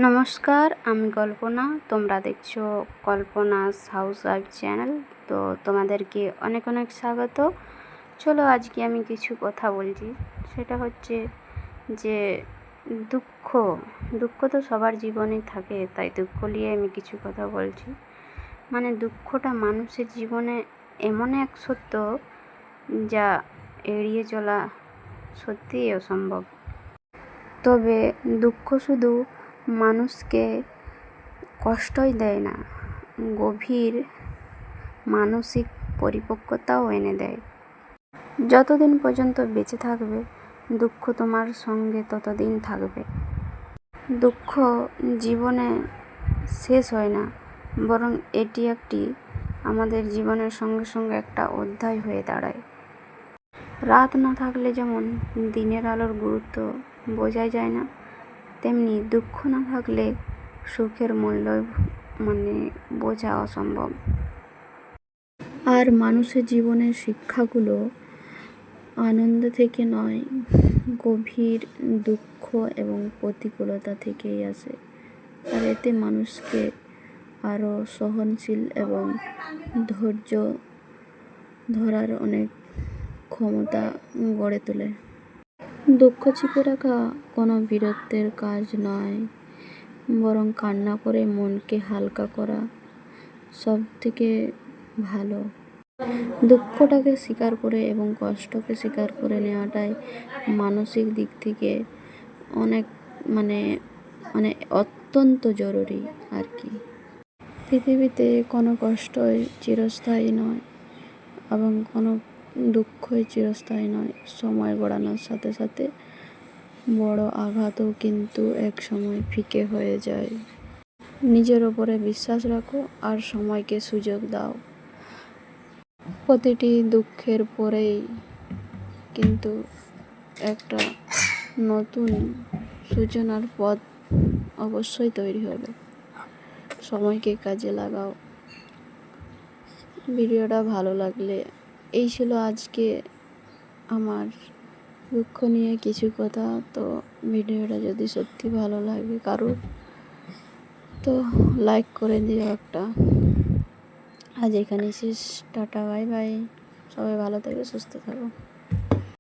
নমস্কার, আমি কল্পনা। তোমরা দেখছো কল্পনাস হাউসওয়াইফ চ্যানেল। তো তোমাদেরকে অনেক অনেক স্বাগত। চলো আজকে আমি কিছু কথা বলছি। সেটা হচ্ছে যে দুঃখ দুঃখ তো সবার জীবনেই থাকে, তাই দুঃখ নিয়ে আমি কিছু কথা বলছি। মানে দুঃখটা মানুষের জীবনে এমন এক সত্য যা এড়িয়ে চলা সত্যিই অসম্ভব। তবে দুঃখ শুধু মানুষকে কষ্টই দেয় না, গভীর মানসিক পরিপক্কতাও এনে দেয়। যতদিন পর্যন্ত বেঁচে থাকবে দুঃখ তোমার সঙ্গে ততদিন থাকবে। দুঃখ জীবনে শেষ হয় না, বরং এটি আমাদের জীবনের সঙ্গে সঙ্গে একটা অধ্যায় হয়ে দাঁড়ায়। রাত না থাকলে যেমন দিনের আলোর গুরুত্ব বোঝা যায় না, তেমনি দুঃখ না থাকলে সুখের মূল্য বোঝা অসম্ভব। আর মানুষের জীবনের শিক্ষাগুলো আনন্দ থেকে নয়, গভীর দুঃখ এবং প্রতিকূলতা থেকেই আসে। আর এতে মানুষকে আরও সহনশীল এবং ধৈর্য ধরার অনেক ক্ষমতা গড়ে তোলে। দুঃখ চেপে রাখা কোনো বীরত্বের কাজ নয়, বরং কান্না করে মনকে হালকা করা সব থেকে ভালো। দুঃখটাকে স্বীকার করে এবং কষ্টকে স্বীকার করে নেওয়াটাই মানসিক দিক থেকে অনেক অত্যন্ত জরুরি আর কি। পৃথিবীতে কোনো কষ্টই চিরস্থায়ী নয় এবং কোনো দুঃখই চিরস্থায়ী নয়। সময় গড়ানোর সাথে সাথে বড় আঘাতও কিন্তু এক সময় ফিকে হয়ে যায়। নিজের ওপরে বিশ্বাস রাখো আর সময়কে সুযোগ দাও। প্রতিটি দুঃখের পরেই কিন্তু একটা নতুন সূচনার পথ অবশ্যই তৈরি হবে। সময়কে কাজে লাগাও। ভিডিওটা ভালো লাগলে, এই ছিল আজকে আমার দুঃখ নিয়ে কিছু কথা। তো ভিডিওটা যদি সত্যি ভালো লাগে কারোর, তো লাইক করে দিও একটা। আজ এখানে শেষ। Tata, bye bye. সবাই ভালো থাকো, সুস্থ থাকো।